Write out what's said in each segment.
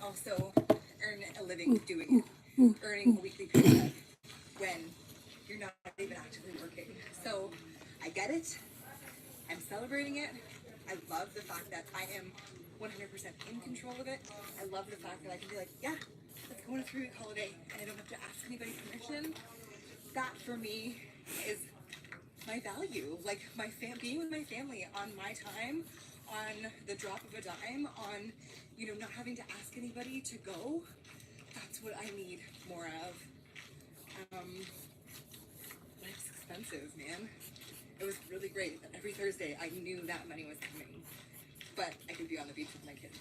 also earn a living doing it, earning a weekly paycheck when you're not even actively working. So I get it. I'm celebrating it. I love the fact that I am 100% in control of it. I love the fact that I can be like, yeah, let's go on a 3-week holiday and I don't have to ask anybody permission. That for me is my value. Like being with my family on my time, on the drop of a dime, on, not having to ask anybody to go. That's what I need more of. Life's expensive, man. It was really great that every Thursday I knew that money was coming, but I could be on the beach with my kids.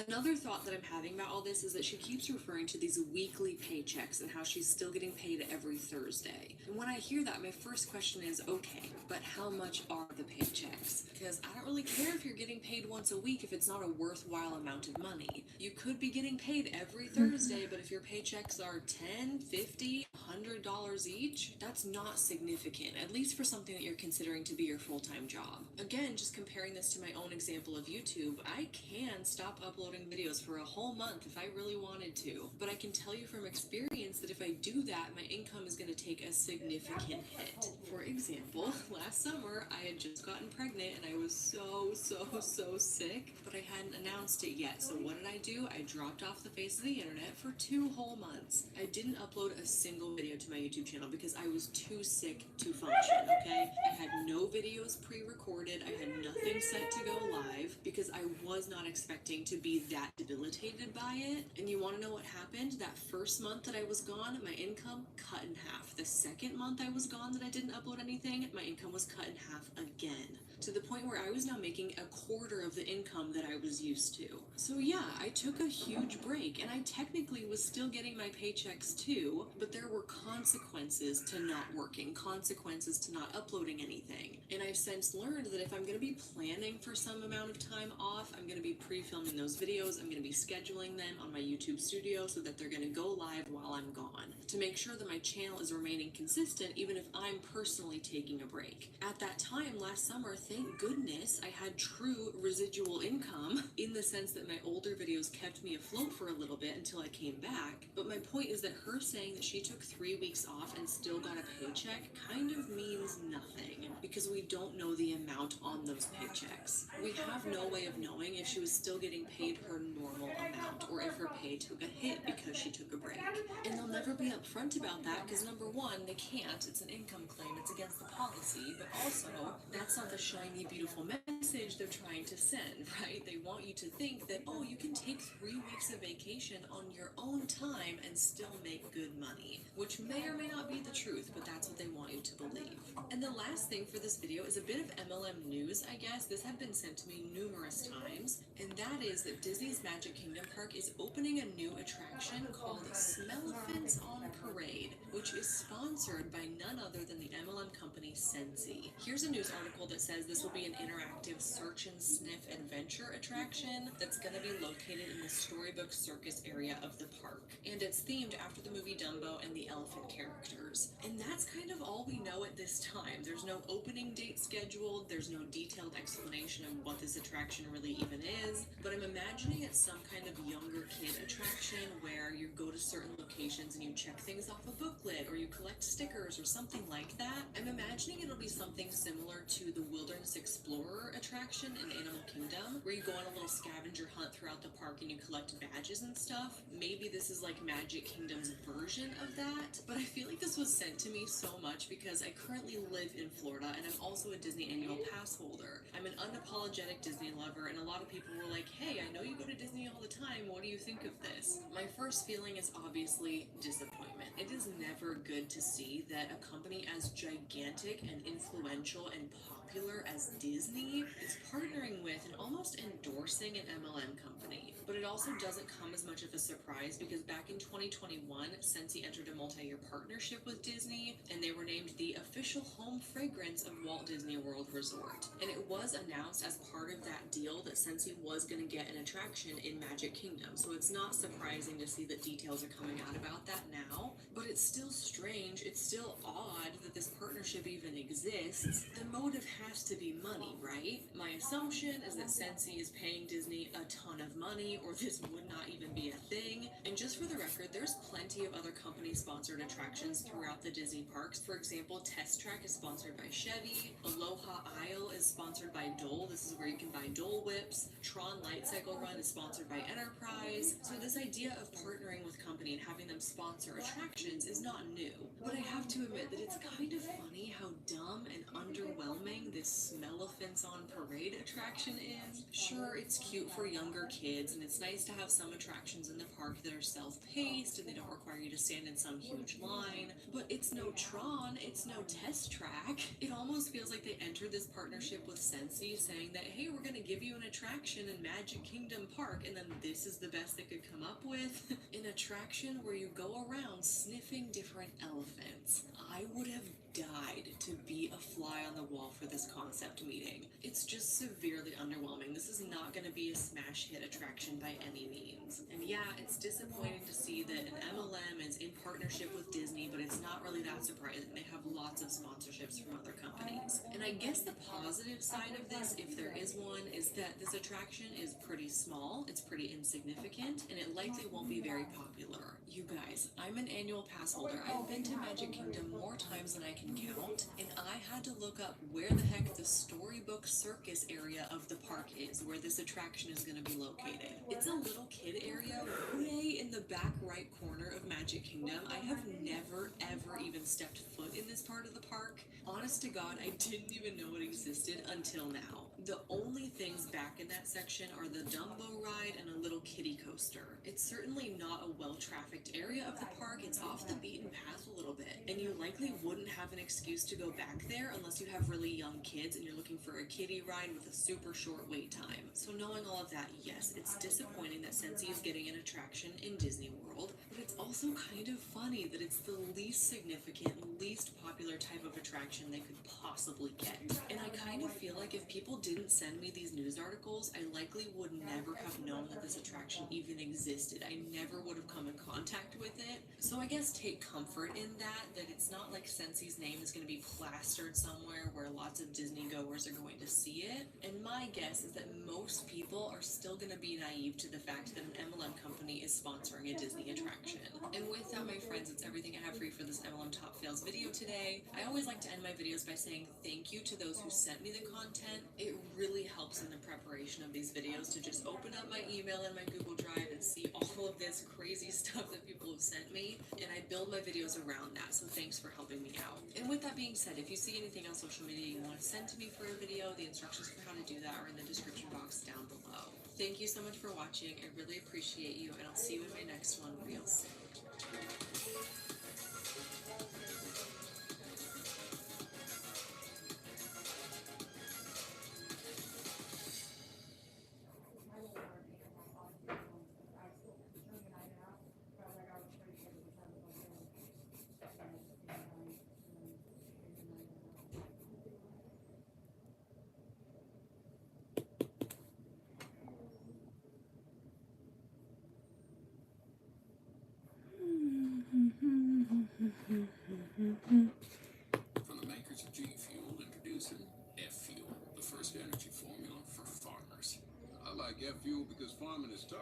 Another thought that I'm having about all this is that she keeps referring to these weekly paychecks and how she's still getting paid every Thursday. And when I hear that, my first question is, okay, but how much are the paychecks? Because I don't really care if you're getting paid once a week if it's not a worthwhile amount of money. You could be getting paid every Thursday, but if your paychecks are $10, $50, $100 each, that's not significant, at least for something that you're considering to be your full-time job. Again, just comparing this to my own example of YouTube, I can stop uploading videos for a whole month if I really wanted to, but I can tell you from experience that if I do that, my income is going to take a significant hit. For example, last summer I had just gotten pregnant and I was so sick, but I hadn't announced it yet. So what did I do? I dropped off the face of the internet for 2 whole months. I didn't upload a single video to my YouTube channel because I was too sick to function, okay? I had no videos pre-recorded. I had nothing set to go live because I was not expecting to be that debilitated by it. And you want to know what happened? That first month that I was gone, my income cut in half. The second month I was gone that I didn't upload anything, my income was cut in half again, to the point where I was now making a quarter of the income that I was used to. So yeah, I took a huge break, and I technically was still getting my paychecks too, but there were consequences to not working, consequences to not uploading anything. And I've since learned that if I'm going to be planning for some amount of time off, I'm going to be pre-filming those videos, I'm going to be scheduling them on my YouTube studio so that they're going to go live while I'm gone, to make sure that my channel is remaining consistent even if I'm personally taking a break. At that time, last summer, thank goodness I had true residual income, in the sense that my older videos kept me afloat for a little bit until I came back. But my point is that her saying that she took 3 weeks off and still got a paycheck kind of means nothing, because we don't know the amount on those paychecks. We have no way of knowing if she was still getting paid her normal amount, or if her pay took a hit because she took a break. And they'll never be upfront about that because, number one, they can't. It's an income claim. It's against the policy. But also, that's not the shiny, beautiful message they're trying to send, right? They want you to think that, oh, you can take 3 weeks of vacation on your own time and still make good money, which may or may not be the truth, but that's what they want you to believe. And the last thing for this video is a bit of MLM news, I guess. This had been sent to me numerous times, and that is that Disney's Magic Kingdom Park is opening a new attraction called Smell-O-Fence on Parade, which is sponsored by none other than the MLM company Scentsy. Here's a news article that says this will be an interactive search and sniff adventure attraction that's going to be located in the Storybook Circus area of the park, and it's themed after the movie Dumbo and the elephant characters. And that's kind of all we know at this time. There's no opening date scheduled, there's no detailed explanation of what this attraction really even is, but I'm imagining it's some kind of younger kid attraction where you go to certain locations and you check things off a booklet, or you collect stickers or something like that. I'm imagining it'll be something similar to the Wilderness Explorer attraction in Animal Kingdom, where you go on a little scavenger hunt throughout the park and you collect badges and stuff. Maybe this is like Magic Kingdom's version of that, but I feel like this was sent to me so much because I currently live in Florida and I'm also a Disney annual pass holder. I'm an unapologetic Disney lover, and a lot of people were like, hey, I know you go to Disney all the time, what do you think of this? My first feeling is obviously disappointment. It is never good to see that a company as gigantic and influential and popular as Disney is partnering with and almost endorsing an MLM company. But it also doesn't come as much of a surprise because back in 2021, Scentsy entered a multi-year partnership with Disney, and they were named the official home fragrance of Walt Disney World Resort. And it was announced as part of that deal that Scentsy was going to get an attraction in Magic Kingdom. So it's not surprising to see that details are coming out about that now, but it's still strange, it's still odd that this partnership even exists. The motive has to be money, right? My assumption is that Scentsy is paying Disney a ton of money, or this would not even be a thing. And just for the record, there's plenty of other company-sponsored attractions throughout the Disney parks. For example, Test Track is sponsored by Chevy. Aloha Isle is sponsored by Dole. This is where you can buy Dole whips. Tron Light Cycle Run is sponsored by Enterprise. So this idea of partnering with company and having them sponsor attractions is not new. But I have to admit that it's kind of funny how dumb and underwhelming this Smell-a-Fence on Parade attraction is. Sure, it's cute for younger kids, and it's nice to have some attractions in the park that are self-paced and they don't require you to stand in some huge line, but it's no Tron, it's no Test Track. It almost feels like they entered this partnership with Sensi saying that, hey, we're gonna give you an attraction in Magic Kingdom Park, and then this is the best they could come up with. An attraction where you go around sniffing different elephants. I would have died to be a fly on the wall for this concept meeting. It's just severely underwhelming. This is not going to be a smash hit attraction by any means. And yeah, it's disappointing to see that an MLM is in partnership with Disney, but it's not really that surprising. They have lots of sponsorships from other companies. And I guess the positive side of this, if there is one, is that this attraction is pretty small, it's pretty insignificant, and it likely won't be very popular. You guys, I'm an annual pass holder. I've been to Magic Kingdom more times than I can count, and I had to look up where the heck the Storybook Circus area of the park is, where this attraction is going to be located. It's a little kid area way in the back right corner of Magic Kingdom. I have never ever even stepped foot in this part of the park. Honest to God, I didn't even know it existed until now. The only things back in that section are the Dumbo ride and a little kiddie coaster. It's certainly not a well-trafficked area of the park. It's off the beaten path a little bit, and you likely wouldn't have an excuse to go back there unless you have really young kids and you're looking for a kiddie ride with a super short wait time. So knowing all of that, yes, it's disappointing that Sensi is getting an attraction in Disney World, but it's also kind of funny that it's the least significant, least popular type of attraction they could possibly get. And I kind of feel like if people didn't send me these news articles, I likely would never have known that this attraction even existed. I never would have come in contact with it. So I guess take comfort in that it's not like Sensi's name is going to be plastered somewhere where lots of Disney goers are going to see it. And my guess is that most people are still going to be naive to the fact that an MLM company is sponsoring a Disney attraction. And with that, my friends, it's everything I have for you for this MLM Top Fails video today. I always like to end my videos by saying thank you to those who sent me the content. It really helps in the preparation of these videos to just open up my email and my Google Drive and see all of this crazy stuff that people have sent me, and I build my videos around that, so thanks for helping me out. And with that being said, if you see anything on social media you want to send to me for a video, the instructions for how to do that are in the description box down below. Thank you so much for watching. I really appreciate you, and I'll see you in my next one real soon. From the makers of G Fuel, introducing F Fuel, the first energy formula for farmers. I like F Fuel because farming is tough.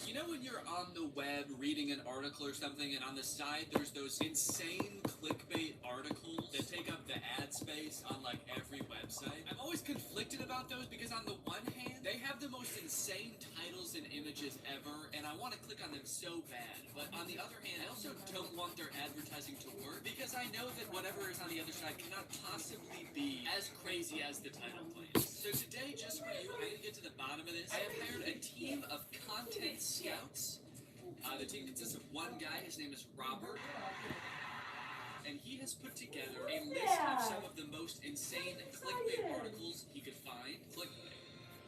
You know when you're on the web reading an article or something, and on the side there's those insane clickbait articles that take up the ad space on like every website? I'm always conflicted about those because on the one hand, they have the most insane titles and images ever, and I want to click on them so bad. But on the other hand, I also don't want their advertising to work because I know that whatever is on the other side cannot possibly be as crazy as the title claims. So today, just for you, I'm going to get to the bottom of this. I have hired a team of content scouts. The team consists of one guy, his name is Robert, and he has put together a list of some of the most insane clickbait articles he could find. Clickbait.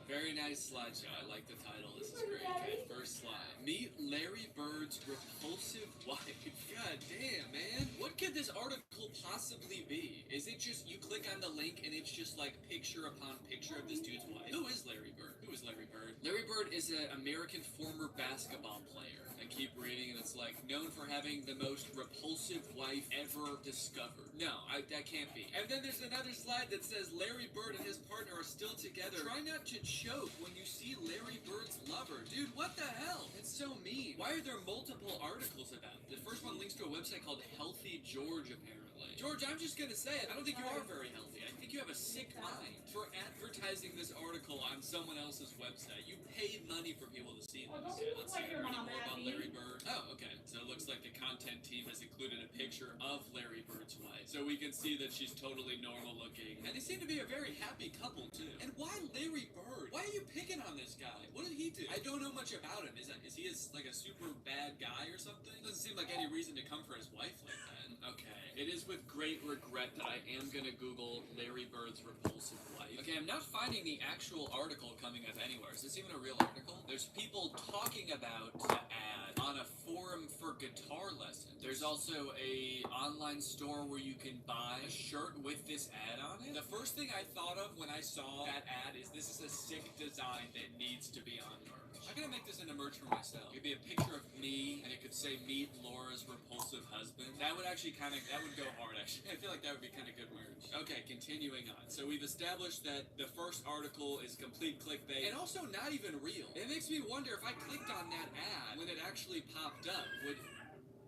Very nice slideshow. I like the title. This is great. Okay, first slide. Meet Larry Bird's repulsive wife. God damn, man. What could this article article possibly be? Is it just you click on the link and it's just like picture upon picture of this dude's wife? Who is Larry Bird? Who is Larry Bird? Larry Bird is an American former basketball player. I keep reading and it's like known for having the most repulsive wife ever discovered. No, that can't be. And then there's another slide that says Larry Bird and his partner are still together. Try not to choke when you see Larry Bird's lover. Dude, what the hell? It's so mean. Why are there multiple articles about it? The first one links to a website called Healthy George, apparently. George, I'm just gonna say it. I don't think you are very healthy. I think you have a sick mind for advertising this article on someone else's website. You pay money for people to see this. Yeah, let's see reading more about Larry Bird. Oh, okay. So it looks like the content team has included a picture of Larry Bird's wife. So we can see that she's totally normal looking. And they seem to be a very happy couple, too. And why Larry Bird? Why are you picking on this guy? What did he do? I don't know much about him. Is he like a super bad guy or something? Doesn't seem like any reason to come for his wife like that. Okay. It is with great regret that I am gonna Google Larry Bird's repulsive wife. Okay, I'm not finding the actual article coming up anywhere. Is this even a real article? There's people talking about the ad on a forum for guitar lessons. There's also a online store where you can buy a shirt with this ad on it. The first thing I thought of when I saw that ad is this is a sick design that needs to be on merch. I'm gonna make this into merch for myself. It could be a picture of me, and it could say "Meet Laura's repulsive husband." That would actually that would go hard, actually. I feel like that would be kind of good merch. Okay, continuing on. So we've established that the first article is complete clickbait, and also not even real. It makes me wonder if I clicked on that ad when it actually popped up,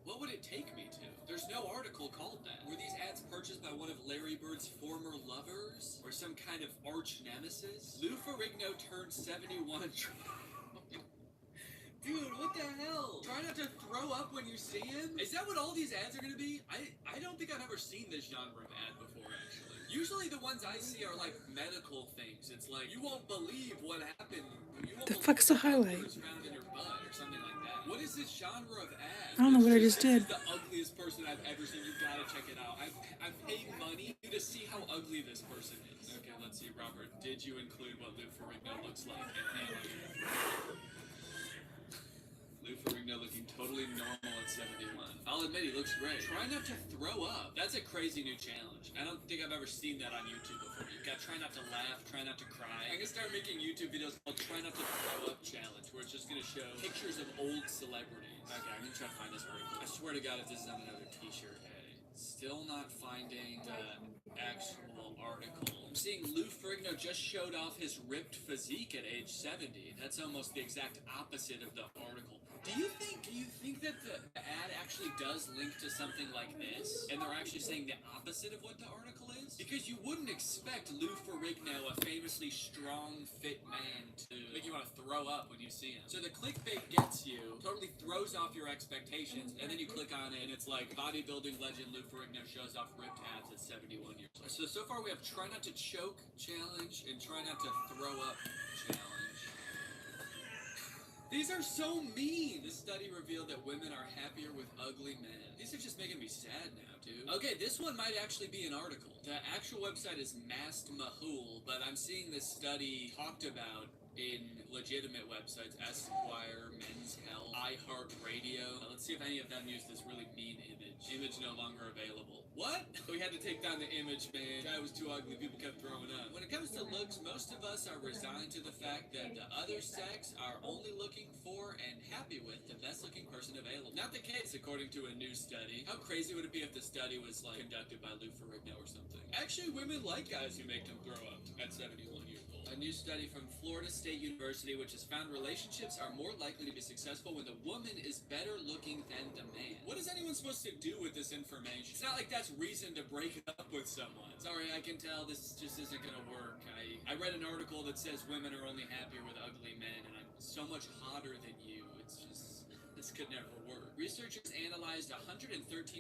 what would it take me to? There's no article called that. Were these ads purchased by one of Larry Bird's former lovers? Or some kind of arch nemesis? Lou Ferrigno turned 71. Dude, what the hell? Try not to throw up when you see him? Is that what all these ads are gonna be? I don't think I've ever seen this genre of ad before, actually. Usually the ones I see are like medical things. It's like, you won't believe what happened. The fuck's the highlight? Found in your butt or something like that. What is this genre of ad? I don't know what I just did. This is the ugliest person I've ever seen. You gotta check it out. I'm paying money to see how ugly this person is. Okay, let's see, Robert. Did you include what Lou Ferrigno looks like? Lou Ferrigno looking totally normal at 71. I'll admit he looks great. Try not to throw up. That's a crazy new challenge. I don't think I've ever seen that on YouTube before. You gotta try not to laugh, try not to cry. I'm gonna start making YouTube videos called Try Not to Throw Up Challenge, where it's just gonna show pictures of old celebrities. Okay, I'm gonna try to find this article. I swear to God if this is on another t-shirt. Okay. Still not finding the actual article. I'm seeing Lou Ferrigno just showed off his ripped physique at age 70. That's almost the exact opposite of the article. Do you think that the ad actually does link to something like this, and they're actually saying the opposite of what the article is? Because you wouldn't expect Lou Ferrigno, a famously strong, fit man, to make you want to throw up when you see him. So the clickbait gets you, totally throws off your expectations, and then you click on it, and it's like bodybuilding legend Lou Ferrigno shows off ripped abs at 71 years old. So far we have try not to choke challenge and try not to throw up challenge. These are so mean! This study revealed that women are happier with ugly men. These are just making me sad now, dude. Okay, this one might actually be an article. The actual website is Mast Mahul, but I'm seeing this study talked about in legitimate websites, Esquire, Men's Health, iHeartRadio. Let's see if any of them use this really mean image. Image no longer available. What? We had to take down the image, man. The guy was too ugly, people kept throwing up. When it comes to looks, most of us are resigned to the fact that the other sex are only looking for and happy with the best looking person available. Not the case, according to a new study. How crazy would it be if the study was like conducted by Lou Ferrigno or something? Actually, women like guys who make them throw up at 71 years old. A new study from Florida State University, which has found relationships are more likely to be successful when the woman is better looking than the man. What is anyone supposed to do with this information? It's not like that's reason to break up with someone. Sorry, I can tell this just isn't gonna work. I read an article that says women are only happier with ugly men, and I'm so much hotter than you. It's just, this could never work. Researchers analyzed 113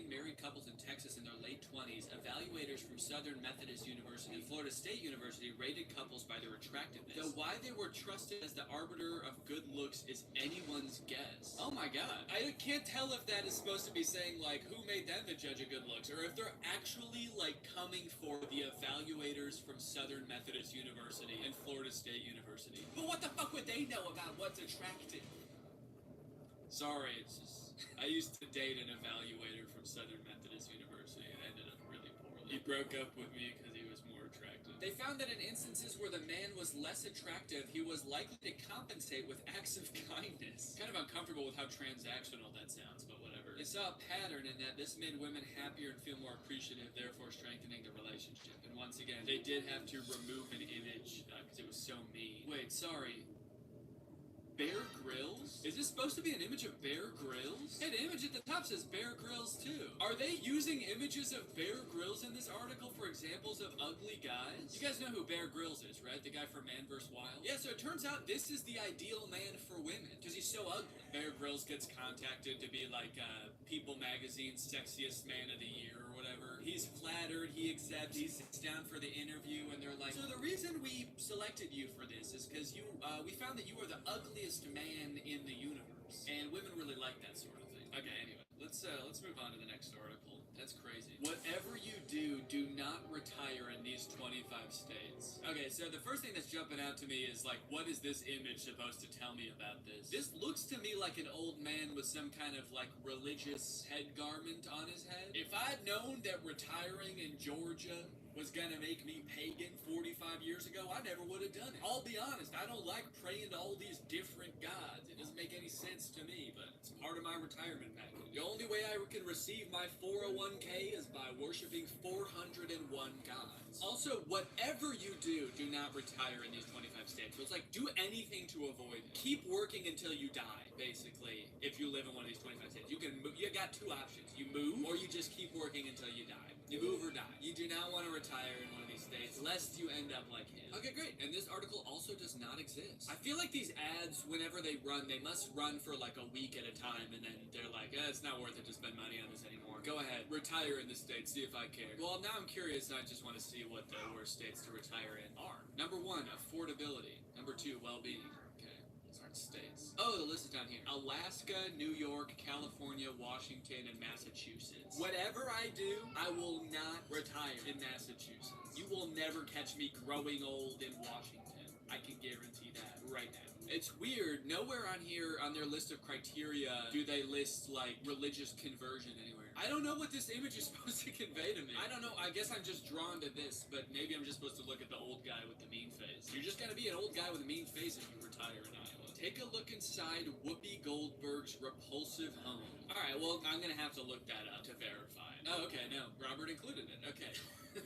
married couples in Texas in their late 20s. Evaluators from Southern Methodist University and Florida State University rated couples by their attractiveness. Though why they were trusted as the arbiter of good looks is anyone's guess. Oh my god. I can't tell if that is supposed to be saying, like, who made them the judge of good looks, or if they're actually, like, coming for the evaluators from Southern Methodist University and Florida State University. But what the fuck would they know about what's attractive? Sorry, it's just... I used to date an evaluator from Southern Methodist University and ended up He broke up with me because he was more attractive. They found that in instances where the man was less attractive, he was likely to compensate with acts of kindness. Kind of uncomfortable with how transactional that sounds, but whatever. They saw a pattern in that this made women happier and feel more appreciative, therefore strengthening the relationship. And once again, they did have to remove an image because it was so mean. Wait, sorry. Bear Grylls? Is this supposed to be an image of Bear Grylls? Hey, the image at the top says Bear Grylls too. Are they using images of Bear Grylls in this article for examples of ugly guys? You guys know who Bear Grylls is, right? The guy from Man vs. Wild? Yeah, so it turns out this is the ideal man for women, because he's so ugly. Bear Grylls gets contacted to be like People Magazine's sexiest man of the year or whatever. He's flattered, he accepts, he sits down for the interview, and they're like, so the reason we selected you for this is because we found that you are the ugliest man in the universe. And women really like that sort of thing. Okay, anyway, let's move on to the next article. That's crazy. Whatever you do not retire in these 25 states. Okay, so the first thing that's jumping out to me is like, what is this image supposed to tell me about this? This looks to me like an old man with some kind of like religious head garment on his head. If I'd known that retiring in Georgia was gonna make me pagan 45 years ago, I never would have done it. I'll be honest, I don't like praying to all these different gods. It doesn't make any sense to me, but it's part of my retirement package. The only way I can receive my 401k is by worshiping 401 gods. Also, whatever you do not retire in these 25 states. So it's like, do anything to avoid it. Keep working until you die, basically, if you live in one of these 25 states. You got two options. You move, or you just keep working until you die. You move or die. You do not want to retire in one of these states, lest you end up like him. Okay, great. And this article also does not exist. I feel like these ads, whenever they run, they must run for like a week at a time, and then they're like, it's not worth it to spend money on this anymore. Go ahead, retire in this state, see if I care. Well, now I'm curious, and I just want to see what the worst states to retire in are. Number 1, affordability. Number 2, well-being. States. Oh, the list is down here. Alaska, New York, California, Washington, and Massachusetts. Whatever I do, I will not retire in Massachusetts. You will never catch me growing old in Washington. I can guarantee that right now. It's weird. Nowhere on here, on their list of criteria, do they list, like, religious conversion anywhere. I don't know what this image is supposed to convey to me. I don't know. I guess I'm just drawn to this, but maybe I'm just supposed to look at the old guy with the mean face. You're just gonna be an old guy with a mean face if you retire in Iowa. Take a look inside Whoopi Goldberg's repulsive home. Alright, well, I'm gonna have to look that up to verify. Oh, okay, no. Robert included it. Okay.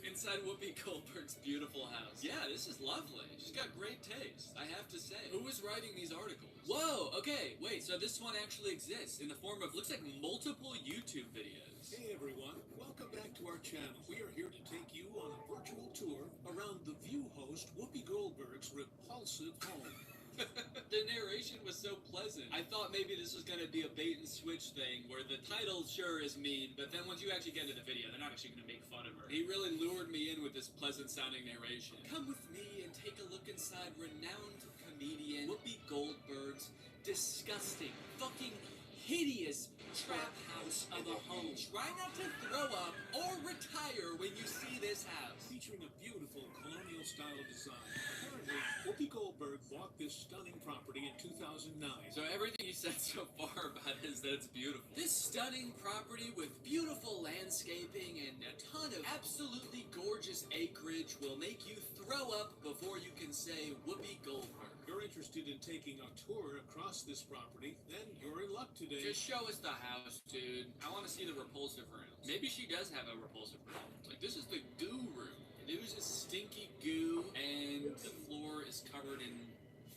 Inside Whoopi Goldberg's beautiful house. Yeah, this is lovely. She's got great taste, I have to say. Who is writing these articles? Whoa, okay, wait, so this one actually exists in the form of, looks like multiple YouTube videos. Hey everyone, welcome back to our channel. We are here to take you on a virtual tour around the View host Whoopi Goldberg's repulsive home. The narration was so pleasant. I thought maybe this was gonna be a bait and switch thing where the title sure is mean, but then once you actually get into the video, they're not actually gonna make fun of her. He really lured me in with this pleasant sounding narration. Come with me and take a look inside renowned comedian Whoopi Goldberg's disgusting, fucking hideous trap house of a home. Try not to throw up or retire when you see this house. Featuring a beautiful colonial style of design. Apparently, Whoopi Goldberg bought this stunning property in 2009. So everything you said so far about it is that it's beautiful. This stunning property with beautiful landscaping and a ton of absolutely gorgeous acreage will make you throw up before you can say Whoopi Goldberg. If you're interested in taking a tour across this property, then you're in luck today. Just show us the house, dude. I want to see the repulsive room. Maybe she does have a repulsive room. Like, this is the goo room. It was just stinky goo, and the floor is covered in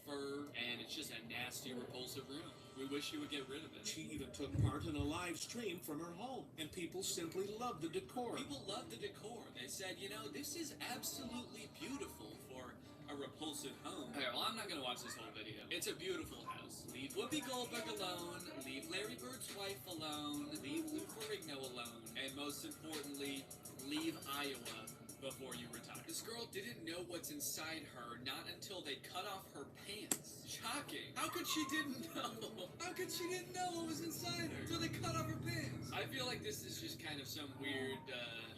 fur, and it's just a nasty, repulsive room. We wish she would get rid of it. She even took part in a live stream from her home, and people simply love the decor. People love the decor. They said, you know, this is absolutely beautiful for a repulsive home. Okay, well, I'm not gonna watch this whole video. It's a beautiful house. Leave Whoopi Goldberg alone. Leave Larry Bird's wife alone. Leave Lou Ferrigno alone. And most importantly, leave Iowa before you retire. This girl didn't know what's inside her, not until they cut off her pants. Shocking. How could she didn't know? How could she didn't know what was inside her? So they cut off her pants. I feel like this is just kind of some weird,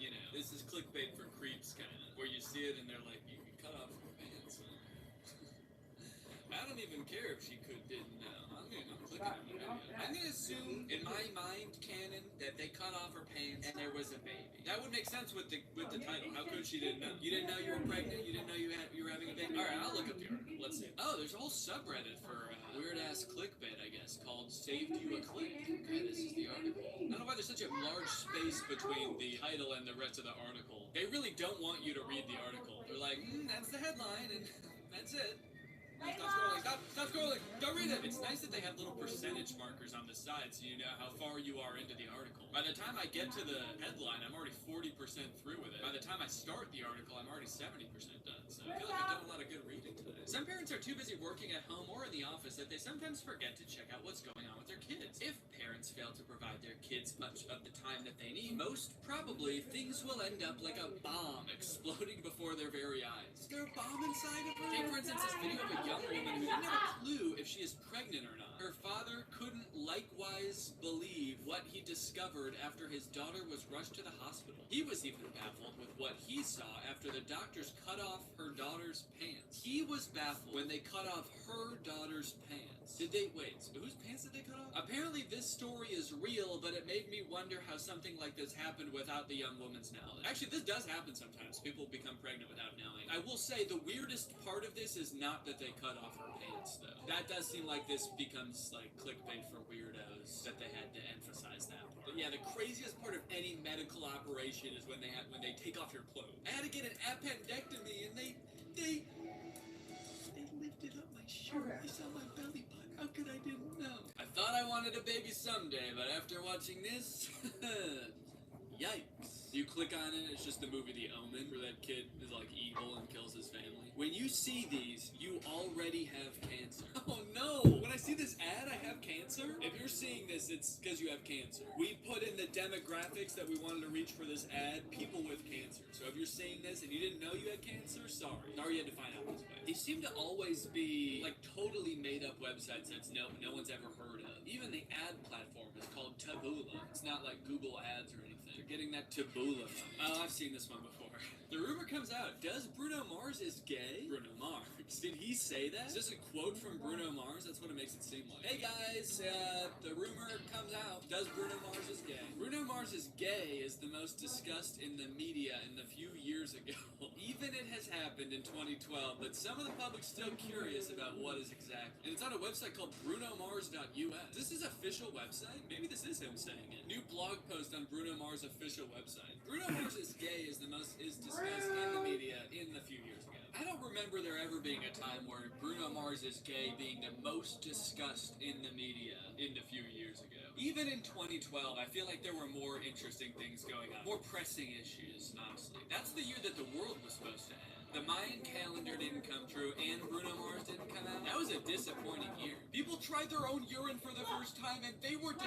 you know, this is clickbait for creeps kind of, where you see it and they're like, you can cut off your pants. I don't don't even care if she didn't know. I'm clicking on the video. I'm gonna assume, in my mind canon, that they cut off her pants and there was a baby. That would make sense with the title. How could she didn't know? You didn't know you were pregnant? You didn't know you were having a baby? Alright, I'll look up the article. Let's see. Oh, there's a whole subreddit for weird-ass clickbait, I guess, called Saved You a Click. Okay, this is the article. I don't know why there's such a large space between the title and the rest of the article. They really don't want you to read the article. They're like, that's the headline, and that's it. Stop scrolling, stop scrolling, don't read it! It's nice that they have little percentage markers on the side so you know how far you are into the article. By the time I get to the headline, I'm already 40% through with it. By the time I start the article, I'm already 70% done. So I feel like I've done a lot of good reading today. Some parents are too busy working at home or in the office that they sometimes forget to check out what's going on with their kids. If parents fail to provide their kids much of the time that they need, most probably things will end up like a bomb exploding before their very eyes. Is there a bomb inside of her? Take, for instance, this video of a young woman who didn't have a clue if she is pregnant or not. Her father couldn't likewise believe what he discovered after his daughter was rushed to the hospital. He was even baffled with what he saw after the doctors cut off her daughter's pants. He was baffled when they cut off her daughter's pants. Wait, whose pants did they cut off? Apparently this story is real, but it made me wonder how something like this happened without the young woman's knowledge. Actually, this does happen sometimes. People become pregnant without knowing. I will say the weirdest part of this is not that they cut off her pants, though. That does seem like this becomes like clickbait for weirdos, that they had to emphasize that part. But yeah, the craziest part of any medical operation is when they take off your clothes. I had to get an appendectomy, and they lifted up my shirt. They saw my belly button. How could I didn't know? I thought I wanted a baby someday, but after watching this, yikes. You click on it, it's just the movie The Omen, where that kid is like evil and kills his family. When you see these, you already have cancer. Oh no! When I see this ad, I have cancer? If you're seeing this, it's because you have cancer. We put in the demographics that we wanted to reach for this ad, people with cancer. So if you're seeing this and you didn't know you had cancer, sorry. Sorry you had to find out this way. These seem to always be like totally made up websites that no one's ever heard of. Even the ad platform is called Taboola. It's not like Google Ads or anything. You're getting that Taboola money. Oh, I've seen this one before. The rumor comes out, does Bruno Mars is gay? Bruno Mars. Did he say that? Is this a quote from Bruno Mars? That's what it makes it seem like. Hey guys, the rumor comes out, does Bruno Mars is gay? Bruno Mars is gay is the most discussed in the media in the few years ago. Even it has happened in 2012, but some of the public's still curious about what is exactly. And it's on a website called brunomars.us. This is official website? Maybe this is him saying it. New blog post on Bruno Mars' official website. Bruno Mars is gay is discussed in the media in the few years ago. I don't remember there ever being a time where Bruno Mars is gay being the most discussed in the media in the few years ago. Even in 2012, I feel like there were more interesting things going on. More pressing issues, honestly. That's the year that the world was supposed to end. The Mayan calendar didn't come true, and Bruno Mars didn't come out. That was a disappointing year. People tried their own urine for the first time, and they were